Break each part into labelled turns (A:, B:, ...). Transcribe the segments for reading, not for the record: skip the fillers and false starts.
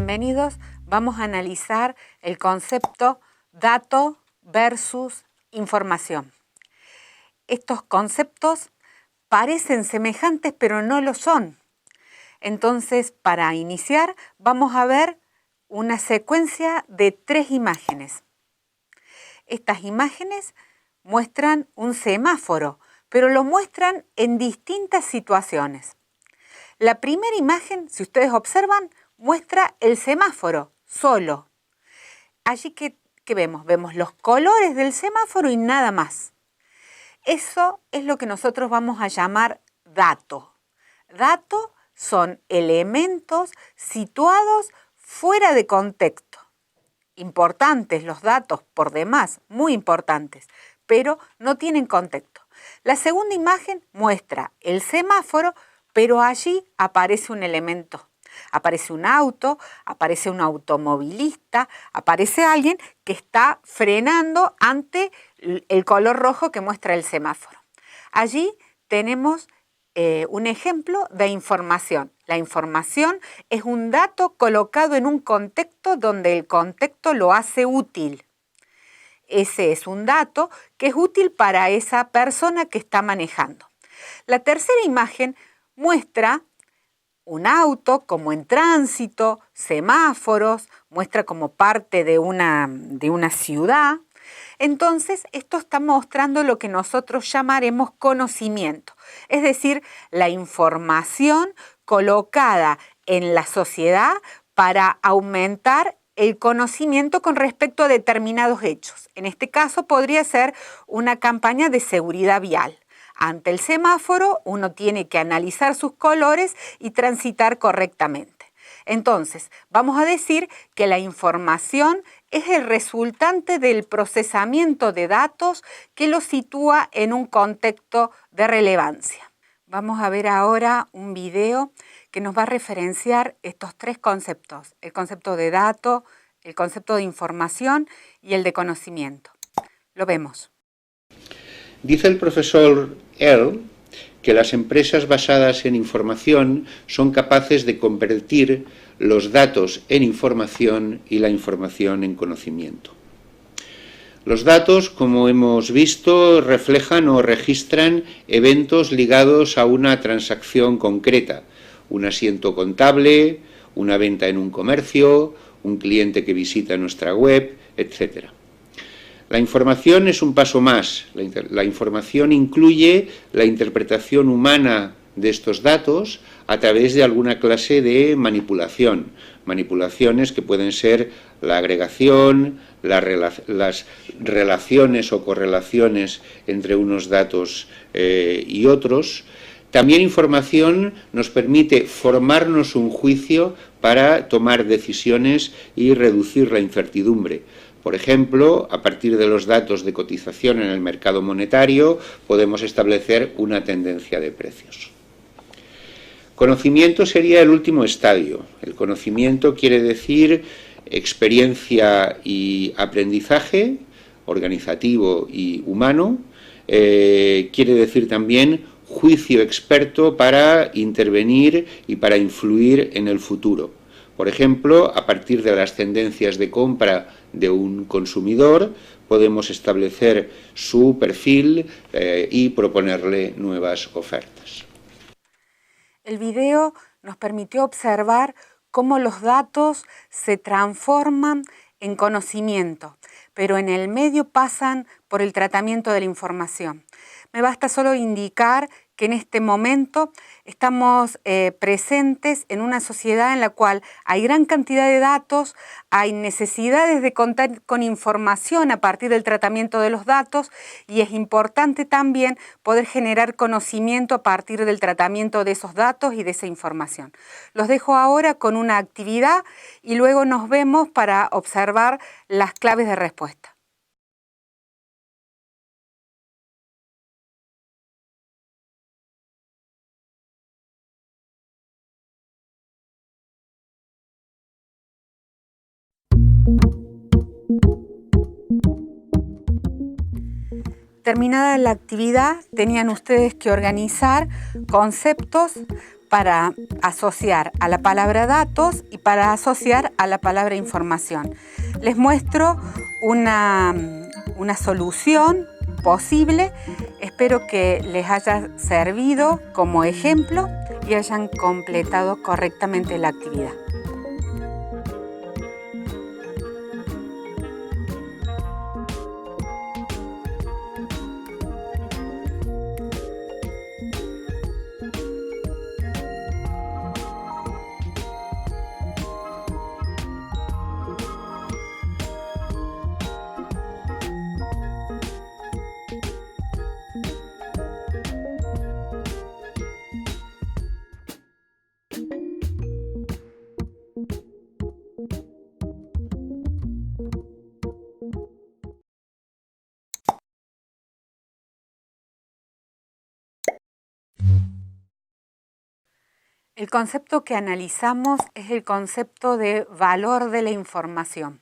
A: Bienvenidos. Vamos a analizar el concepto dato versus información. Estos conceptos parecen semejantes, pero no lo son. Entonces, para iniciar, vamos a ver una secuencia de 3 imágenes. Estas imágenes muestran un semáforo, pero lo muestran en distintas situaciones. La primera imagen, si ustedes observan, muestra el semáforo solo. Allí que vemos, vemos los colores del semáforo y nada más. Eso es lo que nosotros vamos a llamar dato. Dato son elementos situados fuera de contexto. Importantes los datos, por demás, muy importantes, pero no tienen contexto. La segunda imagen muestra el semáforo, pero allí aparece un elemento. Aparece un auto, aparece un automovilista, aparece alguien que está frenando ante el color rojo que muestra el semáforo. Allí tenemos un ejemplo de información. La información es un dato colocado en un contexto donde el contexto lo hace útil. Ese es un dato que es útil para esa persona que está manejando. La tercera imagen muestra un auto como en tránsito, semáforos, muestra como parte de una ciudad. Entonces, esto está mostrando lo que nosotros llamaremos conocimiento, es decir, la información colocada en la sociedad para aumentar el conocimiento con respecto a determinados hechos. En este caso podría ser una campaña de seguridad vial. Ante el semáforo, uno tiene que analizar sus colores y transitar correctamente. Entonces, vamos a decir que la información es el resultante del procesamiento de datos que los sitúa en un contexto de relevancia. Vamos a ver ahora un video que nos va a referenciar estos 3 conceptos: el concepto de dato, el concepto de información y el de conocimiento. Lo vemos.
B: Dice el profesor Earle que las empresas basadas en información son capaces de convertir los datos en información y la información en conocimiento. Los datos, como hemos visto, reflejan o registran eventos ligados a una transacción concreta, un asiento contable, una venta en un comercio, un cliente que visita nuestra web, etc. La información es un paso más. La información incluye la interpretación humana de estos datos a través de alguna clase de manipulación. Manipulaciones que pueden ser la agregación, las relaciones o correlaciones entre unos datos y otros. También información nos permite formarnos un juicio para tomar decisiones y reducir la incertidumbre. Por ejemplo, a partir de los datos de cotización en el mercado monetario, podemos establecer una tendencia de precios. Conocimiento sería el último estadio. El conocimiento quiere decir experiencia y aprendizaje, organizativo y humano. Quiere decir también juicio experto para intervenir y para influir en el futuro. Por ejemplo, a partir de las tendencias de compra de un consumidor, podemos establecer su perfil y proponerle nuevas ofertas.
A: El video nos permitió observar cómo los datos se transforman en conocimiento, pero en el medio pasan por el tratamiento de la información. Me basta solo indicar que en este momento estamos presentes en una sociedad en la cual hay gran cantidad de datos, hay necesidades de contar con información a partir del tratamiento de los datos y es importante también poder generar conocimiento a partir del tratamiento de esos datos y de esa información. Los dejo ahora con una actividad y luego nos vemos para observar las claves de respuesta. Terminada la actividad, tenían ustedes que organizar conceptos para asociar a la palabra datos y para asociar a la palabra información. Les muestro una solución posible. Espero que les haya servido como ejemplo y hayan completado correctamente la actividad. El concepto que analizamos es el concepto de valor de la información.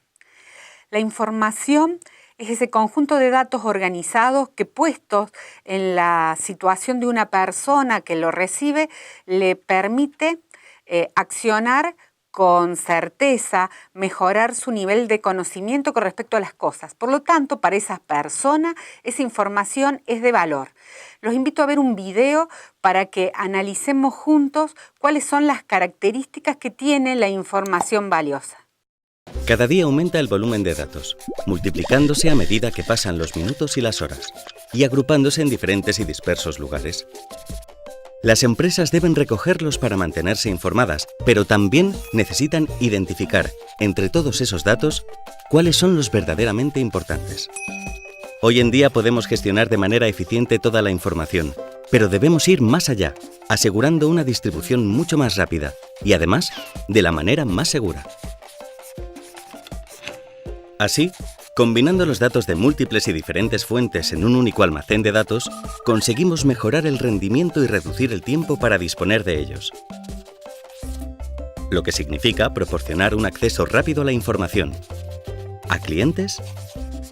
A: La información es ese conjunto de datos organizados que, puestos en la situación de una persona que lo recibe, le permite accionar con certeza, mejorar su nivel de conocimiento con respecto a las cosas. Por lo tanto, para esa persona, esa información es de valor. Los invito a ver un video para que analicemos juntos cuáles son las características que tiene la información valiosa.
C: Cada día aumenta el volumen de datos, multiplicándose a medida que pasan los minutos y las horas, y agrupándose en diferentes y dispersos lugares. Las empresas deben recogerlos para mantenerse informadas, pero también necesitan identificar, entre todos esos datos, cuáles son los verdaderamente importantes. Hoy en día podemos gestionar de manera eficiente toda la información, pero debemos ir más allá, asegurando una distribución mucho más rápida y, además, de la manera más segura. Así, combinando los datos de múltiples y diferentes fuentes en un único almacén de datos, conseguimos mejorar el rendimiento y reducir el tiempo para disponer de ellos. Lo que significa proporcionar un acceso rápido a la información, a clientes,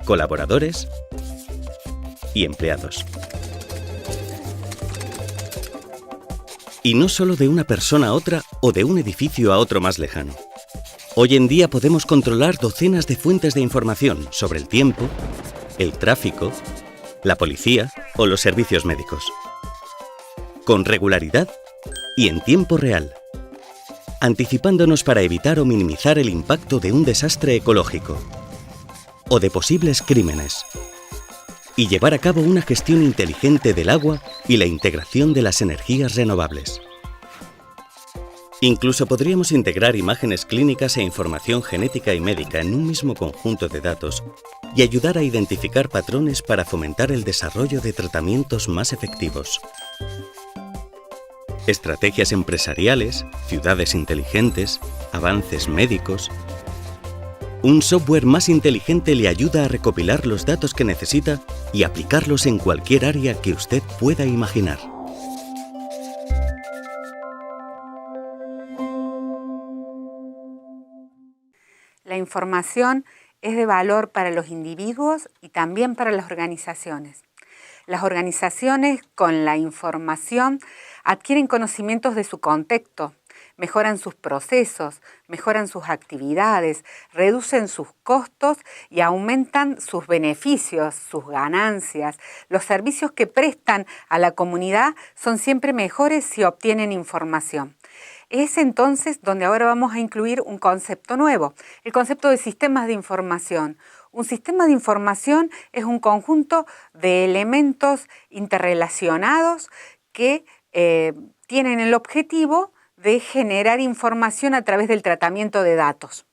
C: colaboradores y empleados. Y no solo de una persona a otra o de un edificio a otro más lejano. Hoy en día podemos controlar docenas de fuentes de información sobre el tiempo, el tráfico, la policía o los servicios médicos. Con regularidad y en tiempo real, anticipándonos para evitar o minimizar el impacto de un desastre ecológico o de posibles crímenes, y llevar a cabo una gestión inteligente del agua y la integración de las energías renovables. Incluso podríamos integrar imágenes clínicas e información genética y médica en un mismo conjunto de datos y ayudar a identificar patrones para fomentar el desarrollo de tratamientos más efectivos. Estrategias empresariales, ciudades inteligentes, avances médicos. Un software más inteligente le ayuda a recopilar los datos que necesita y aplicarlos en cualquier área que usted pueda imaginar.
A: La información es de valor para los individuos y también para las organizaciones. Las organizaciones con la información adquieren conocimientos de su contexto, mejoran sus procesos, mejoran sus actividades, reducen sus costos y aumentan sus beneficios, sus ganancias. Los servicios que prestan a la comunidad son siempre mejores si obtienen información. Es entonces donde ahora vamos a incluir un concepto nuevo, el concepto de sistemas de información. Un sistema de información es un conjunto de elementos interrelacionados que tienen el objetivo de generar información a través del tratamiento de datos.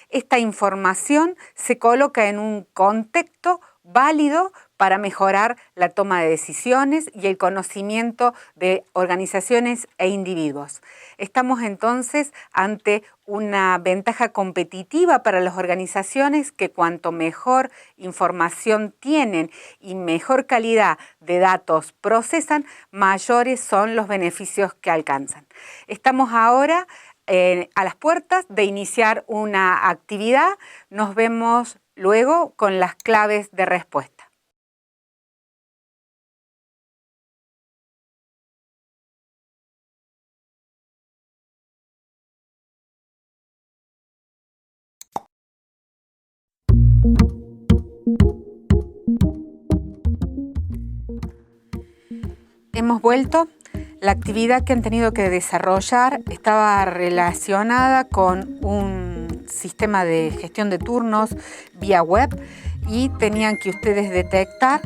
A: Esta información se coloca en un contexto válido para mejorar la toma de decisiones y el conocimiento de organizaciones e individuos. Estamos entonces ante una ventaja competitiva para las organizaciones que cuanto mejor información tienen y mejor calidad de datos procesan, mayores son los beneficios que alcanzan. Estamos ahora a las puertas de iniciar una actividad. Nos vemos luego con las claves de respuesta. Hemos vuelto. La actividad que han tenido que desarrollar estaba relacionada con un sistema de gestión de turnos vía web y tenían que ustedes detectar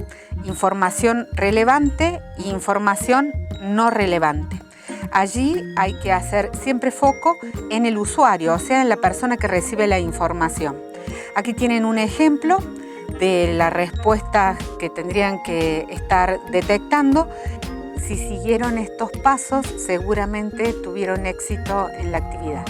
A: información relevante e información no relevante. Allí hay que hacer siempre foco en el usuario, o sea, en la persona que recibe la información. Aquí tienen un ejemplo de la respuesta que tendrían que estar detectando. Si siguieron estos pasos, seguramente tuvieron éxito en la actividad.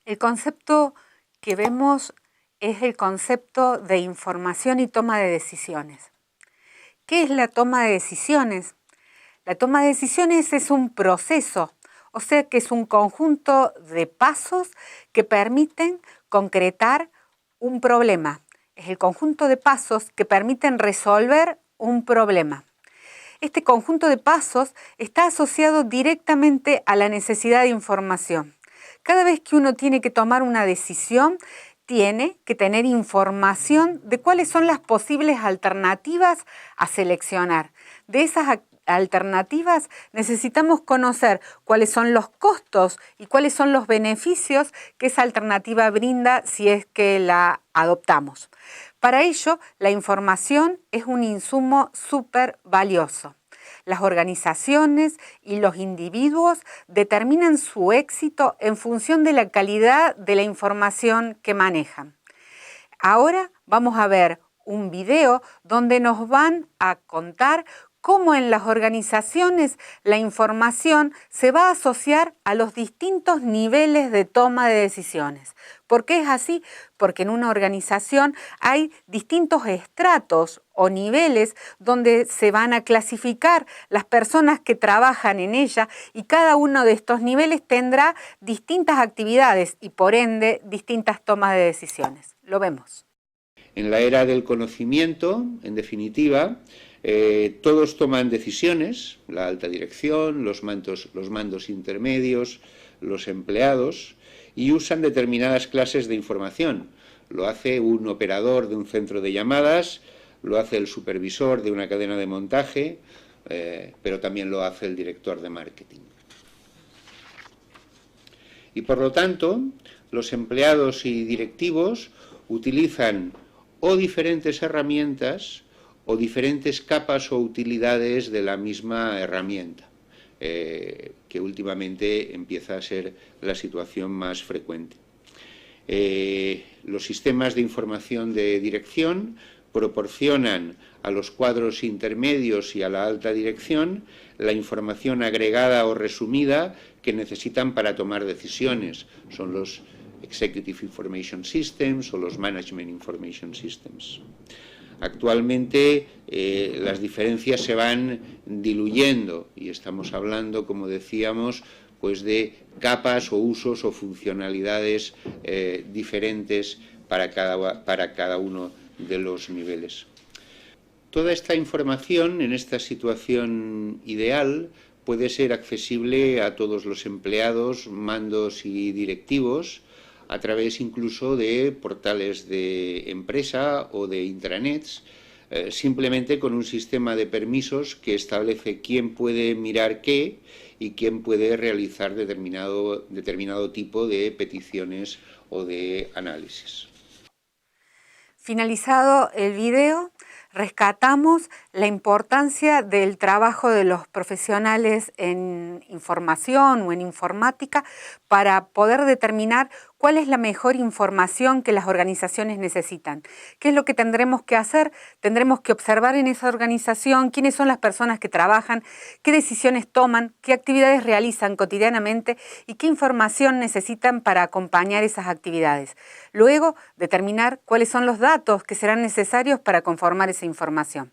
A: El concepto que vemos es el concepto de información y toma de decisiones. ¿Qué es la toma de decisiones? La toma de decisiones es un proceso, o sea que es un conjunto de pasos que permiten concretar un problema. Es el conjunto de pasos que permiten resolver un problema. Este conjunto de pasos está asociado directamente a la necesidad de información. Cada vez que uno tiene que tomar una decisión, tiene que tener información de cuáles son las posibles alternativas a seleccionar. De esas alternativas necesitamos conocer cuáles son los costos y cuáles son los beneficios que esa alternativa brinda si es que la adoptamos. Para ello, la información es un insumo súper valioso. Las organizaciones y los individuos determinan su éxito en función de la calidad de la información que manejan. Ahora vamos a ver un video donde nos van a contar cómo en las organizaciones la información se va a asociar a los distintos niveles de toma de decisiones. ¿Por qué es así? Porque en una organización hay distintos estratos o niveles donde se van a clasificar las personas que trabajan en ella y cada uno de estos niveles tendrá distintas actividades y por ende distintas tomas de decisiones. Lo vemos.
B: En la era del conocimiento, en definitiva, todos toman decisiones, la alta dirección, los mandos intermedios, los empleados, y usan determinadas clases de información. Lo hace un operador de un centro de llamadas, lo hace el supervisor de una cadena de montaje, pero también lo hace el director de marketing. Y por lo tanto, los empleados y directivos utilizan o diferentes herramientas o diferentes capas o utilidades de la misma herramienta, que últimamente empieza a ser la situación más frecuente. Los sistemas de información de dirección proporcionan a los cuadros intermedios y a la alta dirección la información agregada o resumida que necesitan para tomar decisiones. Son los Executive Information Systems o los Management Information Systems. Actualmente las diferencias se van diluyendo y estamos hablando, como decíamos, pues de capas o usos o funcionalidades diferentes para cada uno de los niveles. Toda esta información en esta situación ideal puede ser accesible a todos los empleados, mandos y directivos a través incluso de portales de empresa o de intranets, simplemente con un sistema de permisos que establece quién puede mirar qué y quién puede realizar determinado tipo de peticiones o de análisis.
A: Finalizado el video, rescatamos la importancia del trabajo de los profesionales en información o en informática para poder determinar cuál es la mejor información que las organizaciones necesitan. ¿Qué es lo que tendremos que hacer? Tendremos que observar en esa organización quiénes son las personas que trabajan, qué decisiones toman, qué actividades realizan cotidianamente y qué información necesitan para acompañar esas actividades. Luego, determinar cuáles son los datos que serán necesarios para conformar esa información.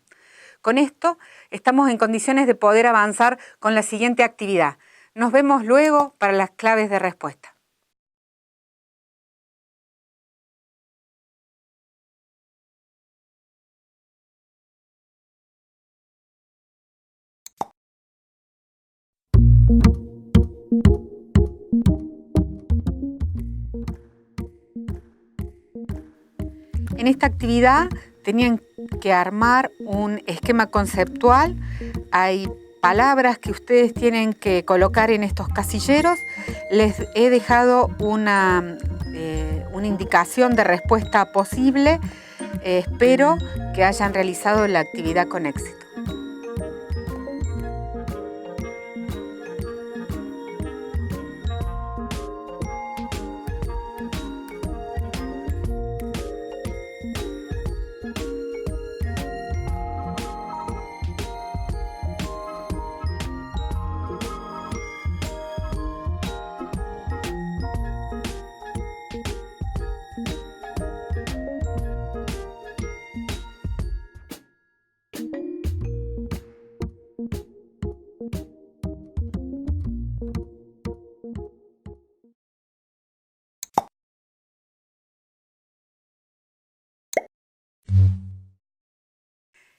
A: Con esto estamos en condiciones de poder avanzar con la siguiente actividad. Nos vemos luego para las claves de respuesta. En esta actividad tenían que armar un esquema conceptual. Hay palabras que ustedes tienen que colocar en estos casilleros. Les he dejado una indicación de respuesta posible. Espero que hayan realizado la actividad con éxito.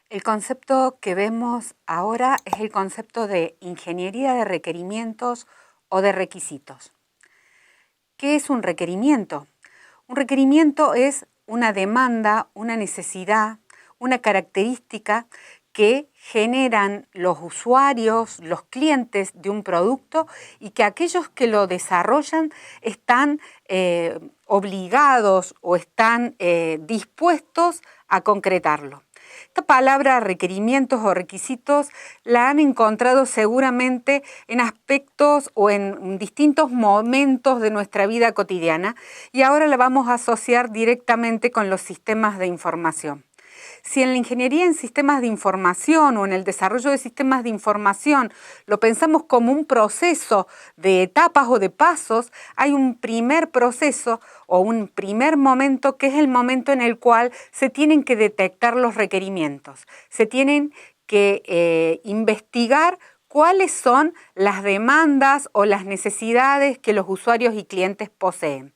A: El concepto que vemos ahora es el concepto de ingeniería de requerimientos o de requisitos. ¿Qué es un requerimiento? Un requerimiento es una demanda, una necesidad, una característica que generan los usuarios, los clientes de un producto y que aquellos que lo desarrollan están obligados o están dispuestos a concretarlo. Esta palabra requerimientos o requisitos la han encontrado seguramente en aspectos o en distintos momentos de nuestra vida cotidiana y ahora la vamos a asociar directamente con los sistemas de información. Si en la ingeniería en sistemas de información o en el desarrollo de sistemas de información lo pensamos como un proceso de etapas o de pasos, hay un primer proceso o un primer momento que es el momento en el cual se tienen que detectar los requerimientos. Se tienen que investigar cuáles son las demandas o las necesidades que los usuarios y clientes poseen.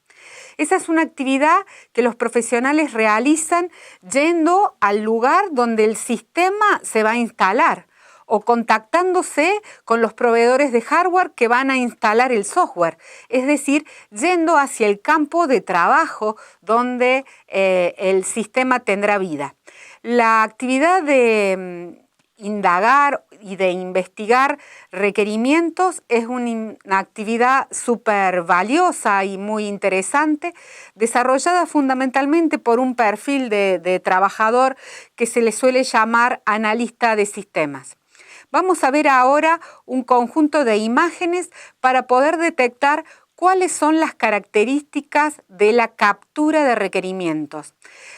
A: Esa es una actividad que los profesionales realizan yendo al lugar donde el sistema se va a instalar o contactándose con los proveedores de hardware que van a instalar el software, es decir, yendo hacia el campo de trabajo donde el sistema tendrá vida. La actividad de indagar y de investigar requerimientos es una actividad súper valiosa y muy interesante, desarrollada fundamentalmente por un perfil de trabajador que se le suele llamar analista de sistemas. Vamos a ver ahora un conjunto de imágenes para poder detectar cuáles son las características de la captura de requerimientos.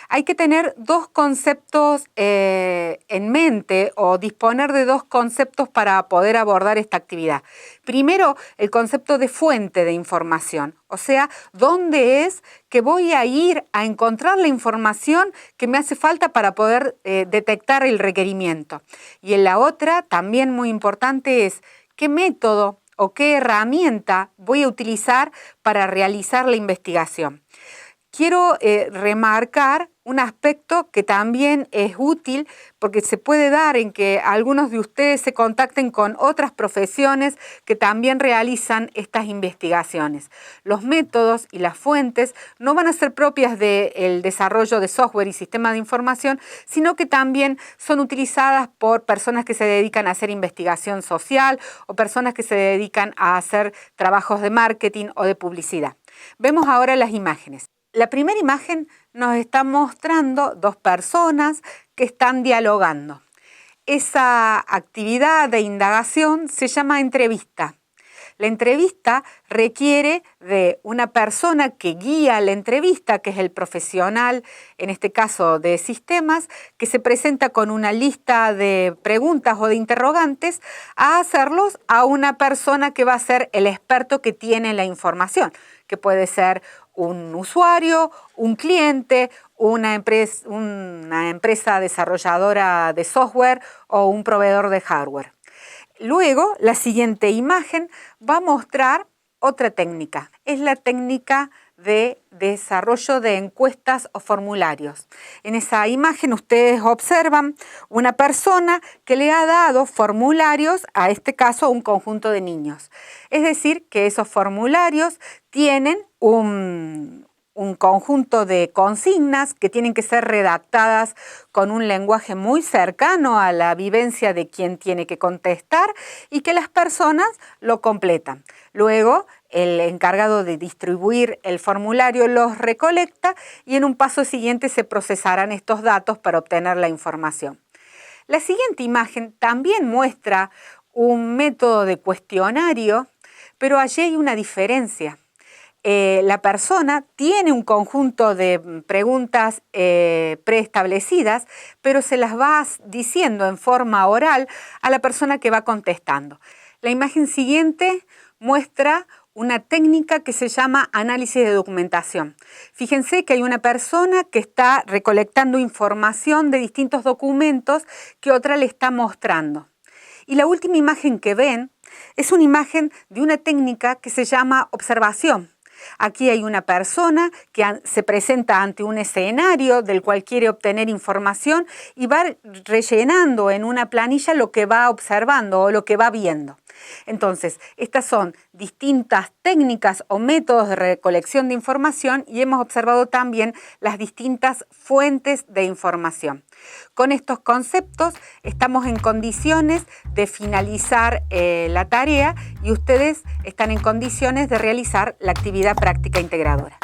A: Hay que tener dos conceptos en mente o disponer de dos conceptos para poder abordar esta actividad. Primero, el concepto de fuente de información, o sea, ¿dónde es que voy a ir a encontrar la información que me hace falta para poder detectar el requerimiento? Y en la otra, también muy importante, es ¿qué método o qué herramienta voy a utilizar para realizar la investigación? Quiero remarcar un aspecto que también es útil porque se puede dar en que algunos de ustedes se contacten con otras profesiones que también realizan estas investigaciones. Los métodos y las fuentes no van a ser propias del desarrollo de software y sistemas de información, sino que también son utilizadas por personas que se dedican a hacer investigación social o personas que se dedican a hacer trabajos de marketing o de publicidad. Vemos ahora las imágenes. La primera imagen nos está mostrando dos personas que están dialogando. Esa actividad de indagación se llama entrevista. La entrevista requiere de una persona que guía la entrevista, que es el profesional, en este caso de sistemas, que se presenta con una lista de preguntas o de interrogantes a hacerlos a una persona que va a ser el experto que tiene la información, que puede ser un usuario, un cliente, una empresa desarrolladora de software o un proveedor de hardware. Luego, la siguiente imagen va a mostrar otra técnica. Es la técnica de desarrollo de encuestas o formularios. En esa imagen ustedes observan una persona que le ha dado formularios, a este caso, a un conjunto de niños. Es decir, que esos formularios tienen un conjunto de consignas que tienen que ser redactadas con un lenguaje muy cercano a la vivencia de quien tiene que contestar y que las personas lo completan. Luego, el encargado de distribuir el formulario los recolecta y en un paso siguiente se procesarán estos datos para obtener la información. La siguiente imagen también muestra un método de cuestionario, pero allí hay una diferencia. La persona tiene un conjunto de preguntas preestablecidas, pero se las va diciendo en forma oral a la persona que va contestando. La imagen siguiente muestra una técnica que se llama análisis de documentación. Fíjense que hay una persona que está recolectando información de distintos documentos que otra le está mostrando. Y la última imagen que ven es una imagen de una técnica que se llama observación. Aquí hay una persona que se presenta ante un escenario del cual quiere obtener información y va rellenando en una planilla lo que va observando o lo que va viendo. Entonces, estas son distintas técnicas o métodos de recolección de información y hemos observado también las distintas fuentes de información. Con estos conceptos estamos en condiciones de finalizar la tarea y ustedes están en condiciones de realizar la actividad práctica integradora.